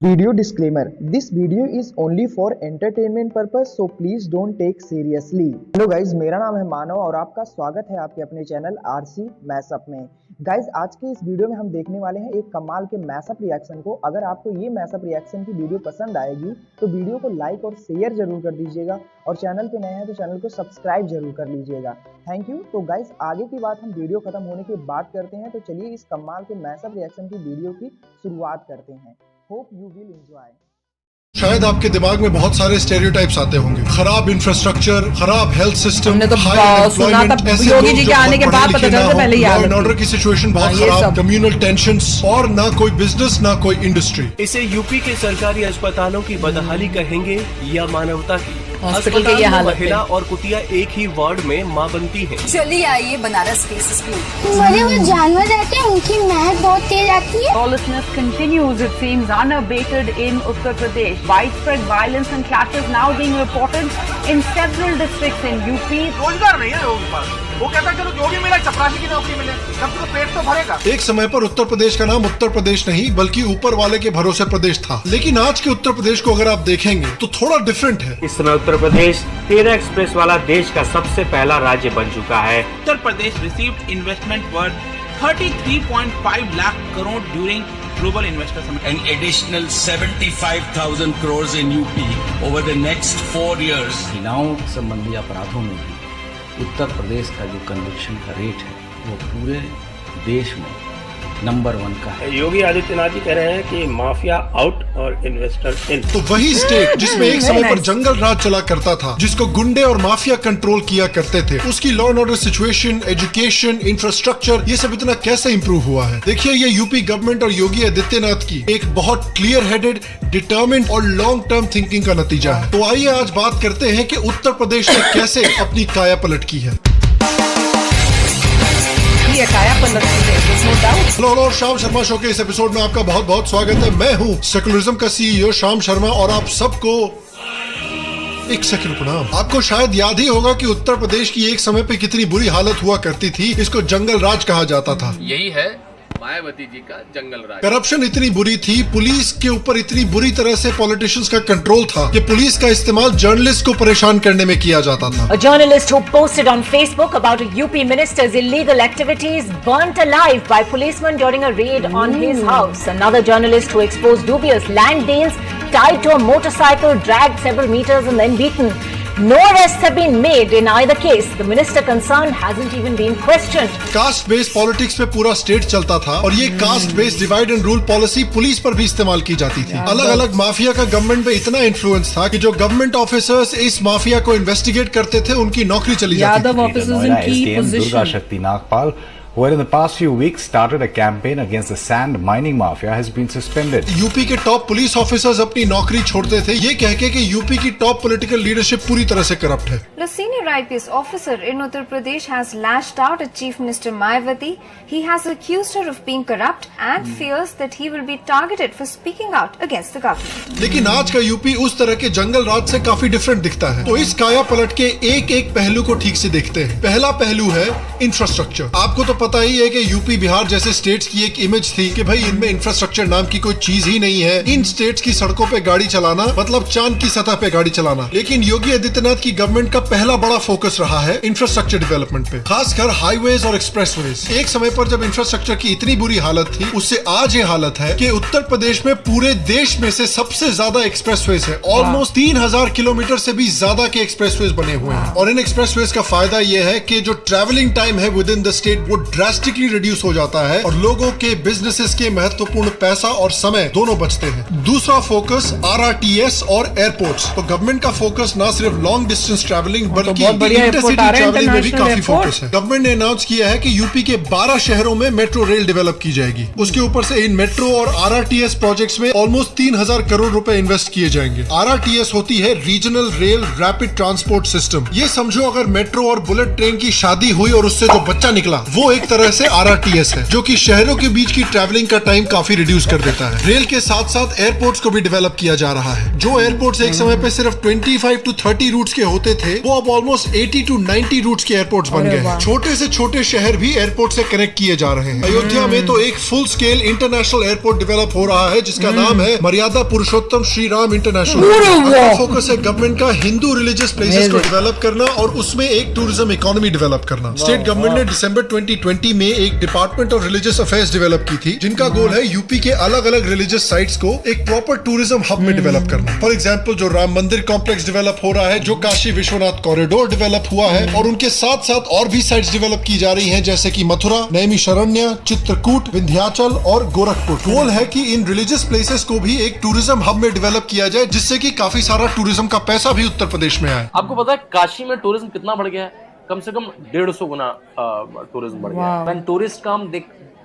Video disclaimer: This video is only for entertainment purpose, so please don't take seriously. Hello guys, मेरा नाम है मानव और आपका स्वागत है आपके अपने चैनल आरसी मैशअप में। गाइज, आज के इस वीडियो में हम देखने वाले हैं एक कमाल के मैशअप रिएक्शन को। अगर आपको ये मैशअप रिएक्शन की वीडियो पसंद आएगी तो वीडियो को लाइक और शेयर जरूर कर दीजिएगा और चैनल पे नए हैं तो चैनल को सब्सक्राइब जरूर कर लीजिएगा। Thank you. तो गाइज, आगे की बात हम वीडियो खत्म होने के बाद करते हैं, तो चलिए इस कमाल के मैशअप रिएक्शन की वीडियो की शुरुआत करते हैं। Hope you will enjoy. शायद आपके दिमाग में बहुत सारे स्टेरियोटाइप्स आते होंगे। खराब इंफ्रास्ट्रक्चर, खराब हेल्थ सिस्टम, हमने तो सुना था योगी जी के आने के बाद पता चला पहले ही लॉ एंड ऑर्डर की सिचुएशन बहुत खराब, कम्युनल टेंशंस और ना कोई बिजनेस ना कोई इंडस्ट्री। इसे यूपी के सरकारी अस्पतालों की बदहाली कहेंगे या मानवता की? हॉस्पिटल के ये हालत महिला और कुटिया एक ही वार्ड में मां बनती हैं। चलिए आइए बनारस केसेस की। मरे हुए जानवर रहते हैं, उनकी महक बहुत तेज आती है। Lawlessness continues, it seems, unabated in Uttar Pradesh. Widespread violence and clashes now being reported in several districts in UP. रोजगार नहीं है लोगों के पास। वो कहता है चलो जो भी मिले चपरासी की नौकरी मिले, कम से कम पेट तो भरेगा। एक समय पर उत्तर प्रदेश का नाम उत्तर प्रदेश नहीं बल्कि ऊपर वाले के भरोसे प्रदेश था, लेकिन आज के उत्तर प्रदेश को अगर आप देखेंगे तो थोड़ा डिफरेंट है। इस समय उत्तर प्रदेश 13 एक्सप्रेस वाला देश का सबसे पहला राज्य बन चुका है। Uttar Pradesh received investment worth 33.5 lakh crore during global investor summit. An additional 75,000 crores in UP over the next 4 years. महिलाओं संबंधी अपराधों में भी उत्तर प्रदेश का जो कन्विक्शन का रेट है वो पूरे देश में नंबर 1 का है। योगी आदित्यनाथ जी कह रहे हैं कि माफिया आउट और इन्वेस्टर इन। तो वही स्टेट जिसमें एक समय पर जंगल राज चला करता था, जिसको गुंडे और माफिया कंट्रोल किया करते थे, उसकी law and order situation, education, infrastructure, ये सब इतना कैसे इंप्रूव हुआ है। देखिए, ये यूपी गवर्नमेंट और योगी आदित्यनाथ की एक बहुत क्लियर हेडेड, डिटर्मिन्ड और लॉन्ग टर्म थिंकिंग का नतीजा है। तो आइए आज बात करते हैं कि उत्तर प्रदेश ने कैसे अपनी काया पलट की है। हेलो और शाम शर्मा शो के इस एपिसोड में आपका बहुत बहुत स्वागत है। मैं हूँ सेकुलरिज्म का सीईओ शाम शर्मा और आप सबको एक सेकंड प्रणाम। आपको शायद याद ही होगा कि उत्तर प्रदेश की एक समय पे कितनी बुरी हालत हुआ करती थी। इसको जंगल राज कहा जाता था। यही है मायावती जी का जंगल राज। करप्शन इतनी बुरी थी, पुलिस के ऊपर इतनी बुरी तरह से पॉलिटिशियंस का कंट्रोल था कि पुलिस का इस्तेमाल जर्नलिस्ट को परेशान करने में किया जाता था। A journalist who posted on Facebook about a UP minister's illegal activities burnt alive by policemen during a raid on his house. Another journalist who exposed dubious land deals tied to a motorcycle dragged several meters and then beaten. No arrests have been made in either case. The minister concerned hasn't even been questioned. Caste based politics पे पूरा state चलता था और ये caste based divide and rule policy police पर भी इस्तेमाल की जाती थी। अलग अलग माफिया का गवर्नमेंट पे इतना इन्फ्लुएंस था कि जो गवर्नमेंट ऑफिसर्स इस माफिया को इन्वेस्टिगेट करते थे उनकी नौकरी चली जाती थी। यादव ऑफिसर्स इन की पोजीशन। दुर्गा शक्ति Nagpal, who in the past few weeks started a campaign against the sand mining mafia, has been suspended. UP के टॉप पुलिस ऑफिसर्स अपनी नौकरी छोड़ते थे ये कह के कि यूपी की टॉप पॉलिटिकल लीडरशिप पूरी तरह से करप्ट है। The senior IPS officer in Uttar Pradesh has lashed out at Chief Minister Mayawati. He has accused her of being corrupt and fears that he will be targeted for speaking out against the government. लेकिन आज का UP उस तरह के जंगल राज से काफी different दिखता है। तो इस काया पलट के एक एक पहलू को ठीक से देखते हैं। पहला पहलू है इंफ्रास्ट्रक्चर। आपको तो पता ही है कि यूपी बिहार जैसे स्टेट्स की एक इमेज थी कि भाई इनमें इंफ्रास्ट्रक्चर नाम की कोई चीज ही नहीं है। इन स्टेट्स की सड़कों पे गाड़ी चलाना मतलब चांद की सतह पे गाड़ी चलाना। लेकिन योगी आदित्यनाथ की गवर्नमेंट का पहला बड़ा फोकस रहा है इंफ्रास्ट्रक्चर डेवलपमेंट पे, खासकर हाईवेज और एक्सप्रेसवेज। एक समय पर जब इंफ्रास्ट्रक्चर की इतनी बुरी हालत थी, उससे आज ये हालत है कि उत्तर प्रदेश में पूरे देश में से सबसे ज्यादा एक्सप्रेसवेज है। ऑलमोस्ट 3000 किलोमीटर से भी ज्यादा के एक्सप्रेसवेज बने हुए हैं। और इन एक्सप्रेसवेज का फायदा ये है कि जो ट्रेवलिंग टाइम है विद इन द स्टेट वो ड्रास्टिकली रिड्यूस हो जाता है और लोगों के बिजनेसेस के महत्वपूर्ण पैसा और समय दोनों बचते हैं। दूसरा फोकस RRTS और एयरपोर्ट्स। तो गवर्नमेंट का फोकस ना सिर्फ लॉन्ग डिस्टेंस ट्रैवलिंग बल्कि इंटरसिटी ट्रैवलिंग में भी काफी फोकस है। गवर्नमेंट ने अनाउंस किया है कि यूपी के 12 शहरों में मेट्रो रेल डेवलप की जाएगी। उसके ऊपर से इन मेट्रो और RRTS प्रोजेक्ट्स में ऑलमोस्ट 3000 करोड़ रुपए इन्वेस्ट किए जाएंगे। RRTS होती है regional rail rapid transport system. ये समझो अगर मेट्रो और बुलेट ट्रेन की शादी हुई और उससे जो बच्चा निकला वो एक एक तरह से RRTS है, जो कि शहरों के बीच की ट्रैवलिंग का टाइम काफी रिड्यूस कर देता है। रेल के साथ साथ एयरपोर्ट्स को भी डेवलप किया जा रहा है। जो एयरपोर्ट्स एक समय पे सिर्फ 25 to 30 रूट्स के होते थे, वो अब ऑलमोस्ट 80 to 90 रूट्स के एयरपोर्ट्स बन गए हैं। छोटे से छोटे शहर भी एयरपोर्ट से कनेक्ट किए जा रहे हैं। अयोध्या में तो एक full scale international airport develop हो रहा है, जिसका नाम है मर्यादा पुरुषोत्तम श्री राम इंटरनेशनल। फोकस है गवर्नमेंट का हिंदू रिलीजियस प्लेसेस को डेवलप करना और उसमें एक टूरिज्म इकोनॉमी डेवलप करना। स्टेट गवर्नमेंट ने दिसंबर 2020 में एक department of religious affairs develop की थी, जिनका गोल है यूपी के अलग अलग रिलीजियस साइट्स को एक प्रॉपर टूरिज्म हब में डेवलप करना। फॉर एग्जांपल, जो राम मंदिर कॉम्प्लेक्स डेवलप हो रहा है, जो काशी विश्वनाथ कॉरिडोर डेवलप हुआ है, और उनके साथ साथ और भी साइट्स डेवलप की जा रही हैं, जैसे कि मथुरा, नैमिषारण्य, चित्रकूट, विंध्याचल और गोरखपुर। गोल है कि इन रिलीजियस प्लेसेस को भी एक टूरिज्म हब में डेवलप किया जाए, जिससे कि काफी सारा टूरिज्म का पैसा भी उत्तर प्रदेश में आए। आपको पता है काशी में टूरिज्म कितना बढ़ गया है? कम से कम 150 गुना टूरिज्म बढ़ गया है। When tourists come,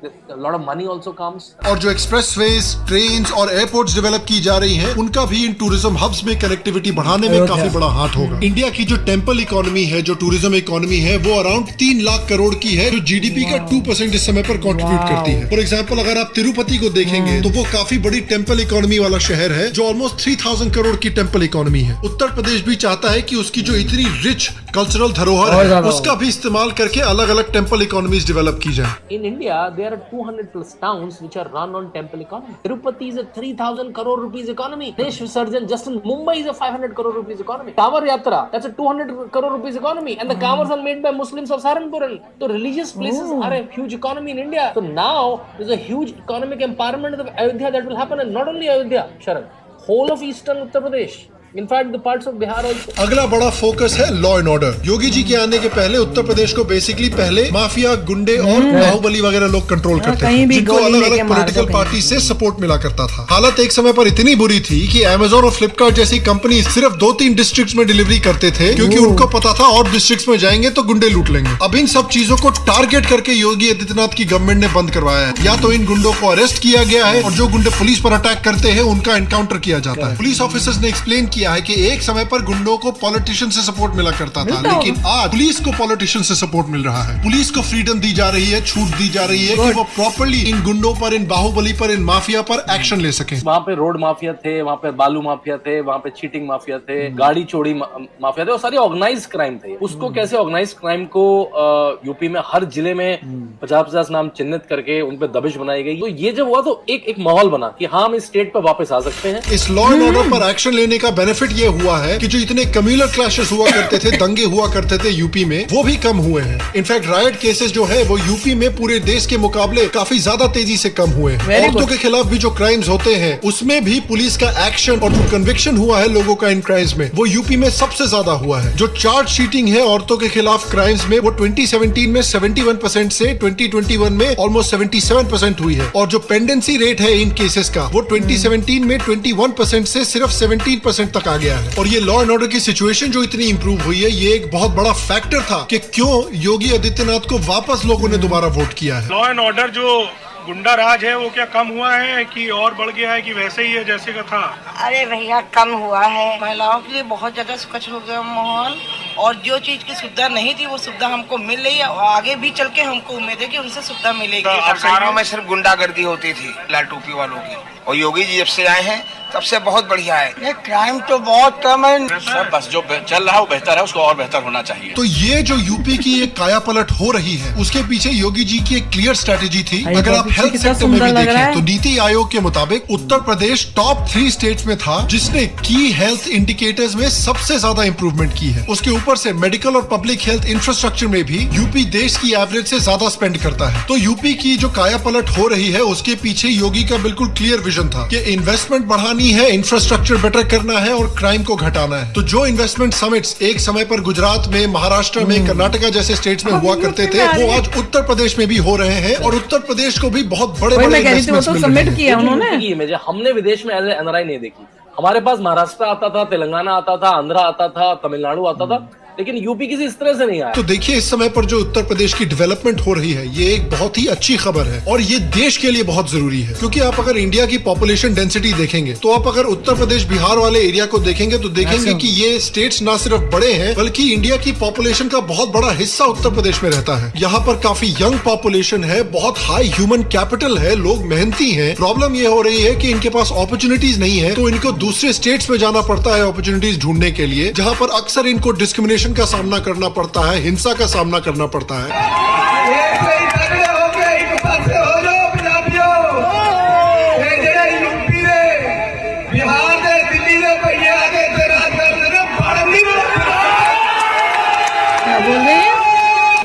a lot of money also comes. और जो एक्सप्रेसवेज, ट्रेन्स और एयरपोर्ट्स डेवलप की जा रही हैं, उनका भी इन टूरिज्म हब्स में कनेक्टिविटी बढ़ाने में काफी बड़ा हाथ होगा। इंडिया की जो टेम्पल इकोनॉमी है, जो टूरिज्म इकोनॉमी है, वो अराउंड 3 लाख करोड़ की है, जो जीडीपी का 2% इस समय पर कंट्रीब्यूट करती है। फॉर एग्जांपल, अगर आप तिरुपति को देखेंगे तो वो काफी बड़ी टेम्पल इकोनॉमी वाला शहर है, जो ऑलमोस्ट 3000 करोड़ की टेम्पल इकोनॉमी है। उत्तर प्रदेश भी चाहता है कि उसकी जो इतनी रिच कल्चरल धरोहर है, उसका भी इस्तेमाल करके अलग अलग टेम्पल इकोनॉमीज डेवलप की जाए। In India, there are 200 plus towns which are run on temple economy. Tirupati is a 3000 crore rupees economy. Ganesh Visarjan just in Mumbai is a 500 crore rupees economy. Tower Yatra, that's a 200 crore rupees economy. And the Kavars are made by Muslims of Saharanpur. So religious places are a huge economy in India. So now there's a huge economic empowerment of Ayodhya that will happen, and not only Ayodhya, Sharan, whole of eastern Uttar Pradesh. In fact, the parts of Bihar also. अगला बड़ा focus है law and order. Yogi ji के आने के पहले उत्तर प्रदेश को basically पहले mafia, गुंडे और बाहुबली वगैरह लोग कंट्रोल करते थे, जिनको अलग अलग पॉलिटिकल पार्टी से सपोर्ट मिला करता था। हालत एक समय पर इतनी बुरी थी कि अमेजोन और फ्लिपकार्ट जैसी कंपनी सिर्फ 2-3 डिस्ट्रिक्ट्स में डिलीवरी करते थे, क्योंकि उनको पता था और डिस्ट्रिक्ट्स में जाएंगे तो गुंडे लूट लेंगे। अब इन सब चीजों को टारगेट करके योगी आदित्यनाथ की गवर्नमेंट ने बंद करवाया है। या तो इन गुंडों को अरेस्ट किया गया है, और जो गुंडे पुलिस पर अटैक करते हैं उनका एनकाउंटर किया जाता है। पुलिस ऑफिसर्स ने एक्सप्लेन किया है कि एक समय पर गुंडों को पॉलिटिशियन से सपोर्ट मिला करता था, लेकिन आज पुलिस को पॉलिटिशियन से सपोर्ट मिल रहा है। पुलिस को फ्रीडम दी जा रही है, छूट दी जा रही है कि वो प्रॉपर्ली इन गुंडों पर, इन बाहुबली पर, इन माफिया पर एक्शन ले सके। वहाँ पे रोड माफिया थे, वहाँ पे बालू माफिया थे, वहाँ पे चीटिंग माफिया थे, गाड़ी चोरी माफिया थे, और सारी ऑर्गेनाइज क्राइम थे। उसको कैसे ऑर्गेनाइज क्राइम को यूपी में हर जिले में 50-50 नाम चिन्हित करके उन पे दबिश बनाई गई। तो ये जब हुआ तो एक माहौल बना कि हाँ, हम इस स्टेट पर वापस आ सकते हैं। इस लॉ एंड ऑर्डर पर एक्शन लेने का बेनिफिट ये हुआ है कि जो इतने कम्युनल क्लैशेस हुआ करते थे, दंगे हुआ करते थे यूपी में, वो भी कम हुए हैं। इनफैक्ट रायट केसेस जो है वो यूपी में पूरे देश के मुकाबले काफी ज्यादा तेजी से कम हुए हैं। औरतों के खिलाफ भी जो क्राइम्स होते हैं, उसमें भी पुलिस का एक्शन और जो कन्विक्शन हुआ है लोगों का इन क्राइम्स में, वो यूपी में सबसे ज्यादा हुआ है। जो चार्ज शीटिंग है औरतों के खिलाफ क्राइम्स में, वो 2017 में 71% से 2021 में ऑलमोस्ट 77% हुई है। और जो पेंडेंसी रेट है इन केसेस का, वो 2017 में 21% से सिर्फ 17% तक आ गया है। और ये लॉ एंड ऑर्डर की सिचुएशन जो इतनी इंप्रूव हुई है, ये एक बहुत बड़ा फैक्टर था कि क्यों योगी आदित्यनाथ को वापस लोगों ने दोबारा वोट किया है। लॉ एंड ऑर्डर जो गुंडा राज है वो क्या कम हुआ है कि और बढ़ गया है कि वैसे ही है जैसे का था? अरे भैया, कम हुआ है। महिलाओं के लिए बहुत ज्यादा सुखद हो गया माहौल, और जो चीज की सुविधा नहीं थी वो सुविधा हमको मिल रही है, और आगे भी चल के हमको उम्मीद है कि उनसे सुविधा मिलेगी। सरकारों में सिर्फ गुंडागर्दी होती थी लाल टोपी वालों की, और योगी जी जब से आए हैं तब से बहुत बढ़िया है। ये क्राइम तो बहुत कम है सर, बस जो चल रहा है वो बेहतर है, उसको और बेहतर होना चाहिए। तो ये जो यूपी की एक काया पलट हो रही है, उसके पीछे योगी जी की एक क्लियर स्ट्रेटेजी थी। अगर आप हेल्थ सेक्टर में भी देखें तो नीति आयोग के मुताबिक उत्तर प्रदेश टॉप 3 स्टेट्स में था जिसने की हेल्थ इंडिकेटर्स में सबसे ज्यादा इंप्रूवमेंट की है। उसके ऊपर से मेडिकल और पब्लिक हेल्थ इंफ्रास्ट्रक्चर में भी यूपी देश की एवरेज से ज्यादा स्पेंड करता है। तो यूपी की जो काया पलट हो रही है, उसके पीछे योगी का बिल्कुल क्लियर विजन था कि इन्वेस्टमेंट बढ़ानी है, इंफ्रास्ट्रक्चर बेटर करना है और क्राइम को घटाना है। तो जो इन्वेस्टमेंट समिट्स एक समय पर गुजरात में, महाराष्ट्र में, कर्नाटका जैसे स्टेट्स में हुआ करते थे, वो आज उत्तर प्रदेश में भी हो रहे हैं, और उत्तर प्रदेश को भी बहुत बड़े बड़े इन्वेस्टमेंट्स मिल रहे हैं। हमने विदेश में एनआरआई नहीं देखी। हमारे पास महाराष्ट्र आता था, तेलंगाना आता था, आंध्रा आता था, तमिलनाडु आता था, लेकिन यूपी किसी इस तरह से नहीं आया। तो देखिए इस समय पर जो उत्तर प्रदेश की डेवलपमेंट हो रही है ये एक बहुत ही अच्छी खबर है और ये देश के लिए बहुत जरूरी है, क्योंकि आप अगर इंडिया की पॉपुलेशन डेंसिटी देखेंगे तो आप अगर उत्तर प्रदेश बिहार वाले एरिया को देखेंगे तो देखेंगे कि ये स्टेट्स ना सिर्फ बड़े हैं बल्कि इंडिया की पॉपुलेशन का बहुत बड़ा हिस्सा उत्तर प्रदेश में रहता है। यहाँ पर काफी यंग पॉपुलेशन है, बहुत हाई ह्यूमन कैपिटल है, लोग मेहनती हैं। प्रॉब्लम ये हो रही है कि इनके पास अपॉर्चुनिटीज नहीं है तो इनको दूसरे स्टेट्स में जाना पड़ता है अपॉर्चुनिटीज ढूंढने के लिए, जहाँ पर अक्सर इनको डिस्क्रिमिनेशन का सामना करना पड़ता है, हिंसा का सामना करना पड़ता है।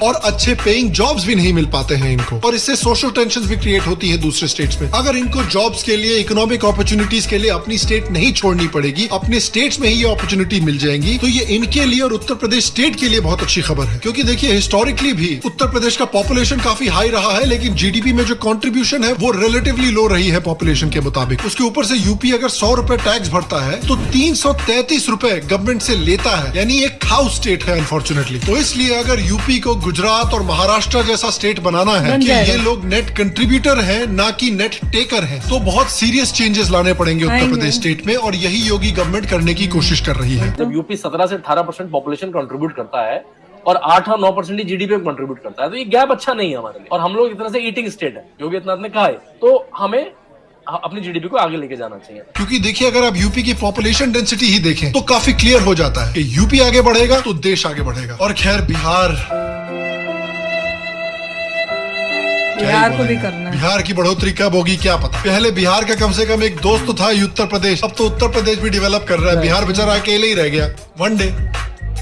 और अच्छे पेइंग जॉब्स भी नहीं मिल पाते हैं इनको और इससे सोशल टेंशन भी क्रिएट होती है दूसरे स्टेट्स में। अगर इनको जॉब्स के लिए, इकोनॉमिक अपॉर्चुनिटीज के लिए अपनी स्टेट नहीं छोड़नी पड़ेगी, अपने स्टेट्स में ही ये अपॉर्चुनिटी मिल जाएंगी, तो ये इनके लिए और उत्तर प्रदेश स्टेट के लिए बहुत अच्छी खबर है। क्योंकि देखिए हिस्टोरिकली भी उत्तर प्रदेश का पॉपुलेशन काफी हाई रहा है, लेकिन जीडीपी में जो कॉन्ट्रीब्यूशन है वो रिलेटिवली लो रही है पॉपुलेशन के मुताबिक। उसके ऊपर से यूपी अगर 100 रुपए टैक्स भरता है तो 333 रुपए गवर्नमेंट से लेता है, यानी एक खाऊ स्टेट है अनफॉर्चुनेटली। तो इसलिए अगर यूपी को गुजरात और महाराष्ट्र जैसा स्टेट बनाना है कि ये लोग नेट कंट्रीब्यूटर हैं ना कि नेट टेकर हैं, तो बहुत सीरियस चेंजेस लाने पड़ेंगे उत्तर प्रदेश स्टेट में और यही योगी गवर्नमेंट करने की कोशिश कर रही है। जब यूपी 17 से 18% पॉपुलेशन कंट्रीब्यूट करता है और 8 और 9% ही जीडीपी में कंट्रीब्यूट करता है, तो ये गैप अच्छा नहीं है हमारे लिए। और हम लोग इतना से ईटिंग स्टेट है, योगी आदित्यनाथ ने कहा है, तो हमें अपनी जीडीपी को आगे लेके जाना चाहिए। क्योंकि देखिए अगर आप यूपी की पॉपुलेशन डेंसिटी ही देखें तो काफी क्लियर हो जाता है कि यूपी आगे बढ़ेगा तो देश आगे बढ़ेगा। और खैर बिहार को भी करना है। बिहार की बढ़ोतरी कब होगी क्या पता। पहले बिहार का कम से कम एक दोस्त तो था उत्तर प्रदेश, अब तो उत्तर प्रदेश भी डेवलप कर रहा है, बिहार बेचारा अकेले ही रह गया वन डे।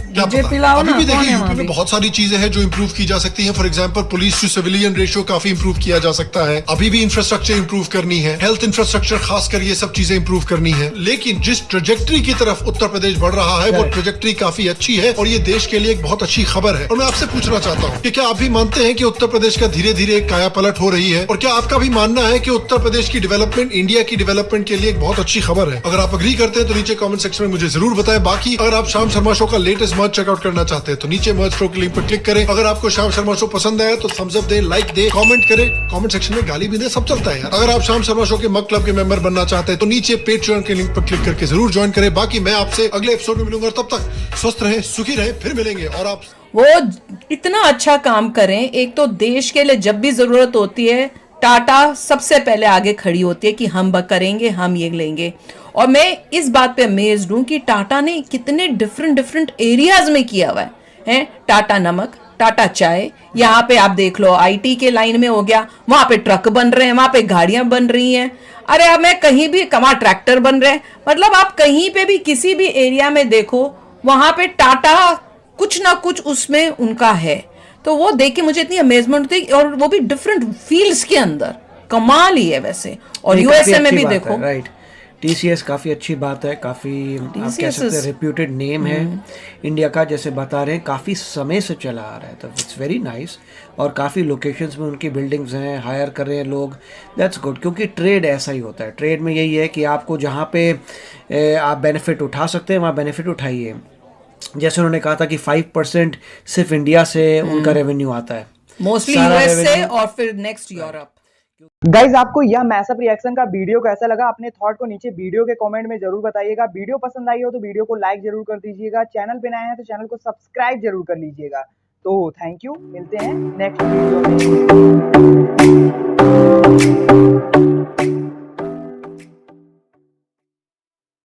क्या पता। अभी भी देखिए यूपी में बहुत सारी चीजें हैं जो इंप्रूव की जा सकती हैं। For example police to civilian ratio काफी इंप्रूव किया जा सकता है। अभी भी इंफ्रास्ट्रक्चर इंप्रूव करनी है, हेल्थ इंफ्रास्ट्रक्चर खासकर ये सब चीजें इंप्रूव करनी है। लेकिन जिस ट्रेजेक्ट्री की तरफ उत्तर प्रदेश बढ़ रहा है वो ट्रेजेक्ट्री काफी अच्छी है और ये देश के लिए एक बहुत अच्छी खबर है। और मैं आपसे पूछना चाहता हूँ कि क्या आप भी मानते हैं कि उत्तर प्रदेश का धीरे धीरे काया पलट हो रही है, और क्या आपका भी मानना है कि उत्तर प्रदेश की डेवलपमेंट इंडिया की डेवलपमेंट के लिए एक बहुत अच्छी खबर है? अगर आप अग्री करते हैं तो नीचे कमेंट सेक्शन में मुझे जरूर बताएं। बाकी अगर आप श्याम शर्मा शो का लेटेस्ट मर्च चेकआउट करना चाहते हैं तो नीचे मर्च शो की लिंक पर क्लिक करें। अगर आपको श्याम शर्मा शो पसंद आया तो थम्स अप दे, लाइक दे, कमेंट करें। कमेंट सेक्शन में गाली भी दे, सब चलता है यार। अगर आप श्याम शर्मा शो के मग क्लब के मेंबर बनना चाहते हैं तो नीचे पेट्रियन के लिंक पर क्लिक करके जरूर ज्वाइन करें। बाकी मैं आपसे अगले एपिसोड में मिलूंगा, तब तक स्वस्थ रहें, सुखी रहें, फिर मिलेंगे। और आप वो इतना अच्छा काम करें, एक तो देश के लिए जब भी जरूरत होती है टाटा सबसे पहले आगे खड़ी होती है कि हम करेंगे, हम ये लेंगे। और मैं इस बात पे अमेज्ड हूं कि टाटा ने कितने डिफरेंट एरियाज में किया हुआ है। टाटा नमक, टाटा चाय, यहाँ पे आप देख लो आईटी के लाइन में हो गया, वहां पे ट्रक बन रहे हैं, वहां पे गाड़ियां बन रही हैं। अरे अब मैं कहीं भी कमा ट्रैक्टर बन रहे हैं, मतलब आप कहीं पे भी किसी भी एरिया में देखो वहां पे टाटा कुछ ना कुछ उसमें उनका है। तो वो देख के मुझे इतनी अमेजमेंट होती है, और वो भी डिफरेंट फील्ड्स के अंदर। कमाल ही है वैसे। और यूएसए में भी देखो, राइट, टीसीएस काफ़ी अच्छी बात है, काफ़ी आप कह सकते हैं रेप्यूटेड नेम है इंडिया का, जैसे बता रहे हैं काफ़ी समय से चला आ रहा है, तो इट्स वेरी नाइस। और काफ़ी लोकेशंस में उनकी बिल्डिंग्स हैं, हायर कर रहे हैं लोग, दैट्स गुड। क्योंकि ट्रेड ऐसा ही होता है, ट्रेड में यही है कि आपको जहाँ पे आप बेनिफिट उठा सकते हैं वहाँ बेनिफिट उठाइए। जैसे उन्होंने कहा था कि 5% सिर्फ इंडिया से उनका रेवेन्यू आता है, मोस्टली यूएसए और फिर नेक्स्ट यूरोप। गाइज आपको यह मैसअप रिएक्शन का वीडियो कैसा लगा, अपने थॉट को नीचे वीडियो के कमेंट में जरूर बताइएगा। वीडियो पसंद आई हो तो वीडियो को लाइक जरूर कर दीजिएगा। चैनल पे नए हैं तो चैनल को सब्सक्राइब जरूर कर लीजिएगा। तो थैंक यू, मिलते हैं नेक्स्ट वीडियो में।